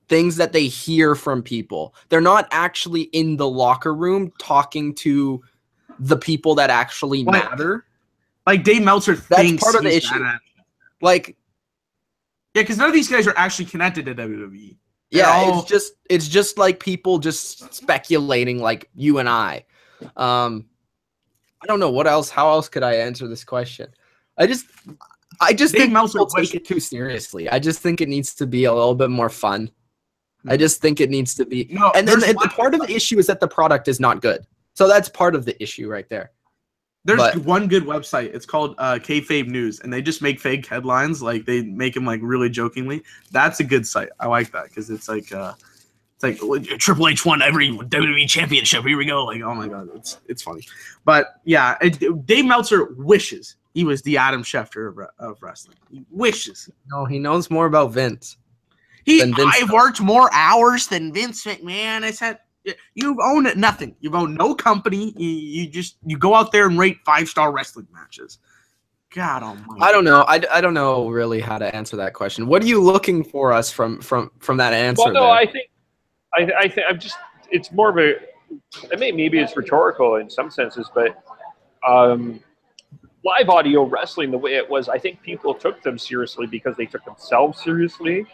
Speaker 1: things that they hear from people. They're not actually in the locker room talking to the people that actually matter.
Speaker 2: Like Dave Meltzer thinks
Speaker 1: part of the
Speaker 2: he's
Speaker 1: issue.
Speaker 2: bad at-
Speaker 1: Like,
Speaker 2: Yeah, because none of these guys are actually connected to WWE.
Speaker 1: yeah, it's just like people just speculating like you and I. I don't know what else. How else could I answer this question? I just think people take it too seriously. I just think it needs to be a little bit more fun. I just think it needs to be.
Speaker 2: No,
Speaker 1: and then the part of the issue is that the product is not good. So that's part of the issue right there.
Speaker 2: There's one good website. It's called Kayfabe News, and they just make fake headlines. Like they make them like really jokingly. That's a good site. I like that because it's like Triple H won every WWE championship. Here we go. Like, oh my god, it's funny. But yeah, Dave Meltzer wishes he was the Adam Schefter of wrestling. He wishes.
Speaker 1: No, he knows more about Vince.
Speaker 2: I've worked more hours than Vince McMahon. I said, you've owned nothing. You've owned no company. You go out there and rate 5-star wrestling matches. God almighty.
Speaker 1: I don't know. I don't know really how to answer that question. What are you looking for us from that answer?
Speaker 4: Well, no, I think I'm just. It's more of a. I mean, maybe it's rhetorical in some senses, but live audio wrestling, the way it was, I think people took them seriously because they took themselves seriously,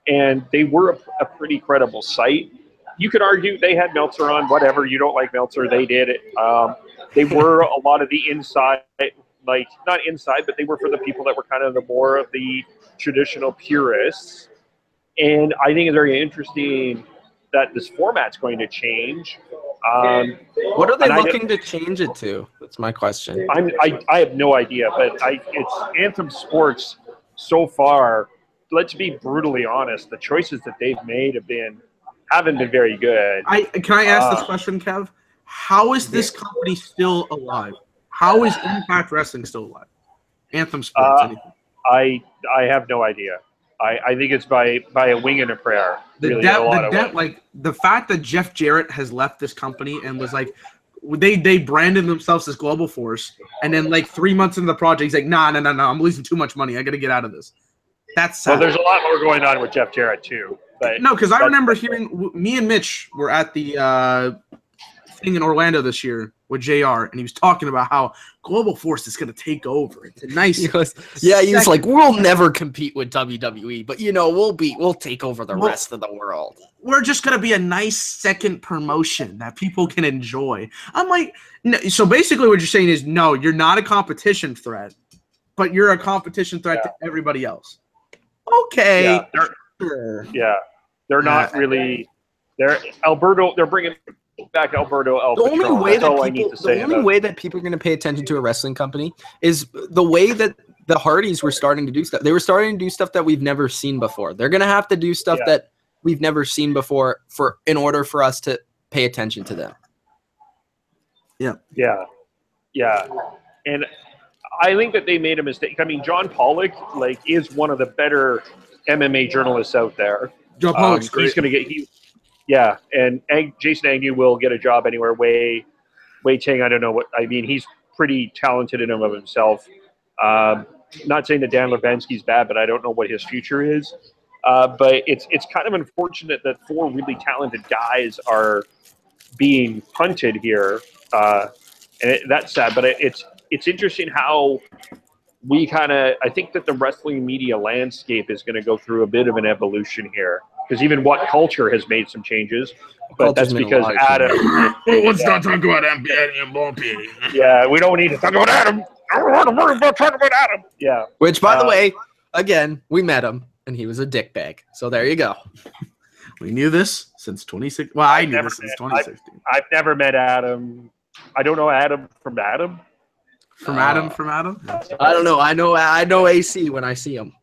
Speaker 4: and they were a pretty credible site. You could argue they had Meltzer on, whatever. You don't like Meltzer, they did it. They were a lot of the inside, like not inside, but they were for the people that were kind of the more of the traditional purists. And I think it's very interesting that this format's going to change.
Speaker 1: What are they looking to change it to? That's my question.
Speaker 4: I have no idea, but it's Anthem Sports so far. Let's be brutally honest. The choices that they've made haven't been very good.
Speaker 2: Can I ask this question, Kev? How is this company still alive? How is Impact Wrestling still alive? Anthem Sports.
Speaker 4: I have no idea. I think it's by a wing and a prayer.
Speaker 2: Like the fact that Jeff Jarrett has left this company and was like, they branded themselves as Global Force, and then like 3 months into the project, he's like, no, I'm losing too much money. I got to get out of this. That's sad.
Speaker 4: Well, there's a lot more going on with Jeff Jarrett too. But
Speaker 2: no, because I remember hearing me and Mitch were at the thing in Orlando this year with JR, and he was talking about how Global Force is going to take over. It's a nice.
Speaker 1: He was like, we'll never compete with WWE, but we'll take over the rest of the world.
Speaker 2: We're just going to be a nice second promotion that people can enjoy. I'm like, no, so basically what you're saying is, no, you're not a competition threat, but you're a competition threat to everybody else. Okay.
Speaker 4: Yeah, they're not really. They're Alberto. They're bringing back Alberto El
Speaker 1: The
Speaker 4: Patron.
Speaker 1: only way that people are going to pay attention to a wrestling company is the way that the Hardys were starting to do stuff. They were starting to do stuff that we've never seen before. They're going to have to do stuff that we've never seen before in order for us to pay attention to them.
Speaker 4: Yeah. And I think that they made a mistake. I mean, John Pollock is one of the better MMA journalists out there.
Speaker 2: John Pollock's great.
Speaker 4: He's going to get and Jason Agnew will get a job anywhere. Wei Chang, I don't know what I mean. He's pretty talented in and of himself. Not saying that Dan Levensky's bad, but I don't know what his future is. But it's kind of unfortunate that 4 really talented guys are being punted here. and that's sad. But it's interesting how we I think that the wrestling media landscape is going to go through a bit of an evolution here, because even What Culture has made some changes, but that's because Adam.
Speaker 2: Let's not talk about Eddie and Bumpy.
Speaker 4: Yeah, we don't need to talk about Adam. I don't want to worry about talking about Adam. Yeah.
Speaker 1: Which, by the way, again, we met him, and he was a dickbag. So there you go.
Speaker 2: We knew this since 2016. Well, I knew this since 2016.
Speaker 4: I've never met Adam. I don't know Adam from Adam.
Speaker 2: From Adam?
Speaker 1: I don't know. I know AC when I see him.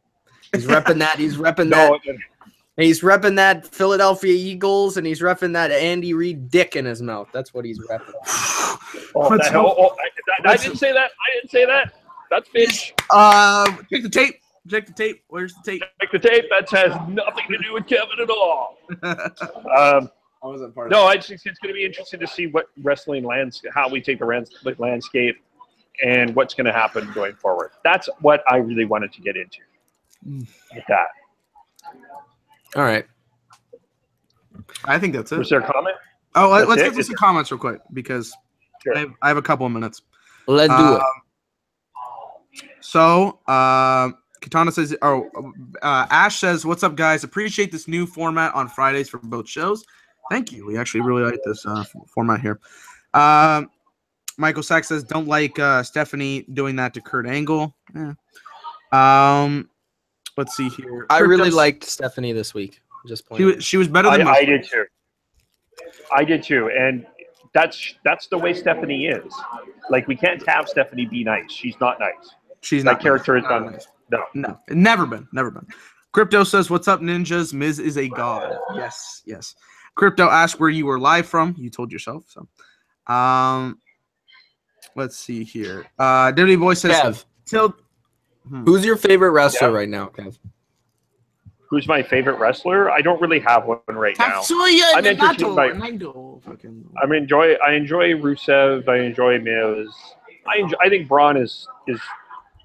Speaker 1: He's repping that. He's repping that. He's repping that Philadelphia Eagles, and he's repping that Andy Reid dick in his mouth. That's what he's repping.
Speaker 4: I didn't say that. I didn't say that. That's Mitch.
Speaker 2: Check the tape. Check the tape. Where's the tape?
Speaker 4: Check the tape. That has nothing to do with Kevin at all.
Speaker 2: I wasn't part of
Speaker 4: no, I just think it's going to be interesting to see what wrestling how we take the landscape and what's going to happen going forward. That's what I really wanted to get into with that.
Speaker 1: All right.
Speaker 2: I think that's it.
Speaker 4: Was there a comment?
Speaker 2: Oh, let's get to some comments real quick, because
Speaker 4: sure.
Speaker 2: I have a couple of minutes.
Speaker 1: Let's do it.
Speaker 2: So, Katana says, Ash says, "What's up, guys? Appreciate this new format on Fridays for both shows. Thank you. We actually really like this format here." Michael Sachs says, "Don't like Stephanie doing that to Kurt Angle." Yeah. Let's see here.
Speaker 1: I really liked Stephanie this week. Just
Speaker 2: she was better than
Speaker 4: I did too. I did too, and that's the way Stephanie is. Like, we can't have Stephanie be nice. She's not nice.
Speaker 2: She's
Speaker 4: that
Speaker 2: not
Speaker 4: character
Speaker 2: nice.
Speaker 4: is not nice.
Speaker 2: No, never been. Crypto says, "What's up, ninjas? Miz is a god." Yes. Crypto asked where you were live from. You told yourself. So, let's see here. WWE Boy says,
Speaker 1: Kev, who's your favorite wrestler right now, Kev?
Speaker 4: Who's my favorite wrestler? I don't really have one right now. I enjoy Rusev. I enjoy Miz. I think Braun is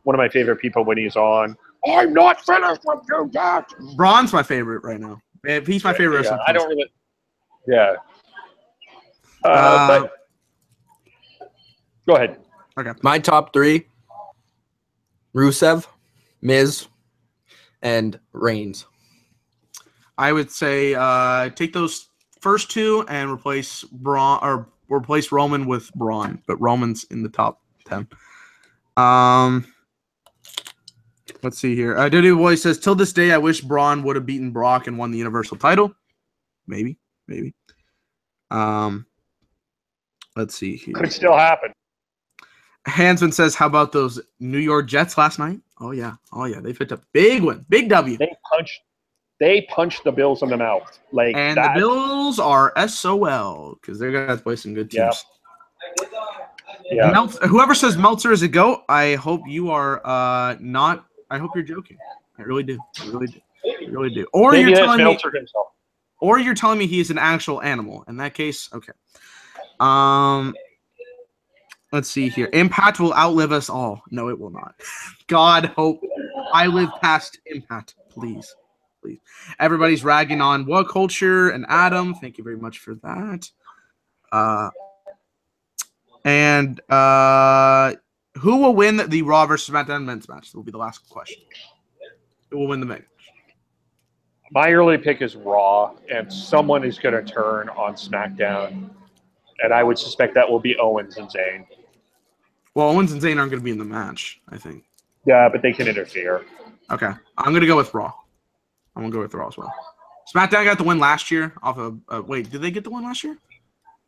Speaker 4: one of my favorite people when he's on. I'm not finished with you yet.
Speaker 2: Braun's my favorite right now. He's my favorite wrestler.
Speaker 4: I don't really. Yeah. But go ahead.
Speaker 2: Okay.
Speaker 1: My top three: Rusev, Miz, and Reigns.
Speaker 2: I would say take those first two and replace Roman with Braun, but Roman's in the top 10. Let's see here. WWE Boy says, "Till this day, I wish Braun would have beaten Brock and won the Universal title." Maybe. Let's see here.
Speaker 4: Could still happen.
Speaker 2: Hansman says, "How about those New York Jets last night?" Oh yeah. They picked up a big win, big W.
Speaker 4: They punched the Bills in the mouth.
Speaker 2: And the Bills are SOL because they're gonna play some good teams.
Speaker 4: Yeah.
Speaker 2: Whoever says Meltzer is a GOAT, I hope you are not. I hope you're joking. I really do. Or
Speaker 4: maybe
Speaker 2: you're telling me he is an actual animal. In that case, okay. Let's see here. Impact will outlive us all. No, it will not. God hope I live past Impact, please. Everybody's ragging on What Culture and Adam. Thank you very much for that. And who will win the Raw versus SmackDown men's match? That will be the last question. Who will win the match?
Speaker 4: My early pick is Raw, and someone is going to turn on SmackDown, and I would suspect that will be Owens and Zayn.
Speaker 2: Well, Owens and Zayn aren't going to be in the match, I think.
Speaker 4: Yeah, but they can interfere.
Speaker 2: Okay, I'm going to go with Raw. I'm going to go with Raw as well. SmackDown got the win last year off of wait, did they get the win last year?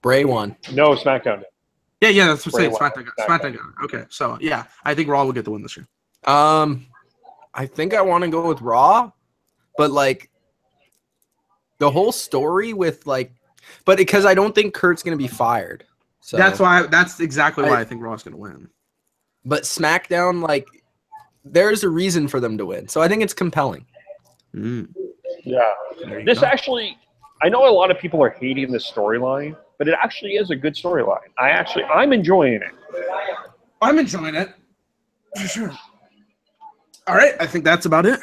Speaker 1: Bray won.
Speaker 4: No, SmackDown did.
Speaker 2: Yeah, that's what I'm saying. SmackDown got it. Okay, so yeah, I think Raw will get the win this year.
Speaker 1: I think I want to go with Raw, but like the whole story with but because I don't think Kurt's gonna be fired. So
Speaker 2: that's exactly why I think Raw's gonna win.
Speaker 1: But SmackDown, there's a reason for them to win, so I think it's compelling.
Speaker 4: Yeah, actually, I know a lot of people are hating this storyline, but it actually is a good storyline. I'm enjoying it.
Speaker 2: I'm enjoying it for sure. All right, I think that's about it.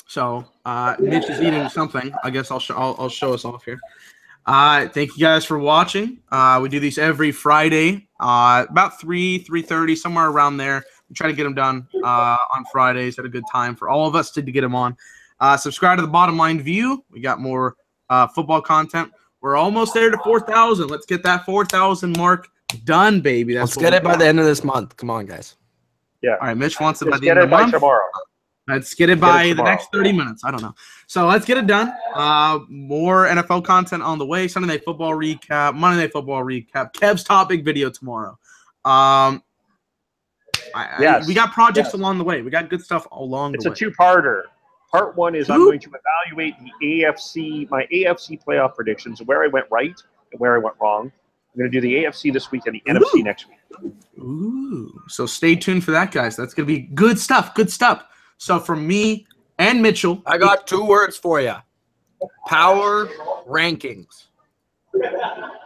Speaker 2: So Mitch is eating something. I guess I'll show us off here. Thank you guys for watching. We do these every Friday, about 3:30, somewhere around there. We try to get them done on Fridays at a good time for all of us to get them on. Subscribe to the Bottom Line View. We got more football content. We're almost there to 4,000. Let's get that 4,000 mark done, baby.
Speaker 1: Let's get it by the end of this month. Come on, guys.
Speaker 4: Yeah.
Speaker 2: All right, Mitch wants it by
Speaker 4: Let's
Speaker 2: the end of the month.
Speaker 4: tomorrow.
Speaker 2: Let's get it by the next 30 minutes. I don't know. So let's get it done. More NFL content on the way. Sunday Night Football recap. Monday Night Football recap. Kev's topic video tomorrow.
Speaker 4: Yes.
Speaker 2: We got projects along the way. We got good stuff along the way.
Speaker 4: It's a two-parter. Part one is I'm going to evaluate my AFC playoff predictions, where I went right and where I went wrong. I'm going to do the AFC this week and the NFC next week.
Speaker 2: Ooh. So stay tuned for that, guys. That's going to be good stuff. Good stuff. So for me and Mitchell,
Speaker 1: I got 2 words for you. Power rankings.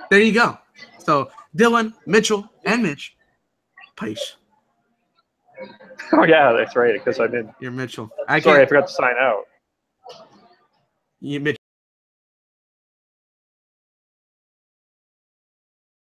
Speaker 2: there you go. So Dylan, Mitchell, and Mitch, peace.
Speaker 4: Oh, yeah, that's right, because I'm in.
Speaker 2: You're Mitchell.
Speaker 4: Sorry, I forgot to sign out.
Speaker 2: Mitch.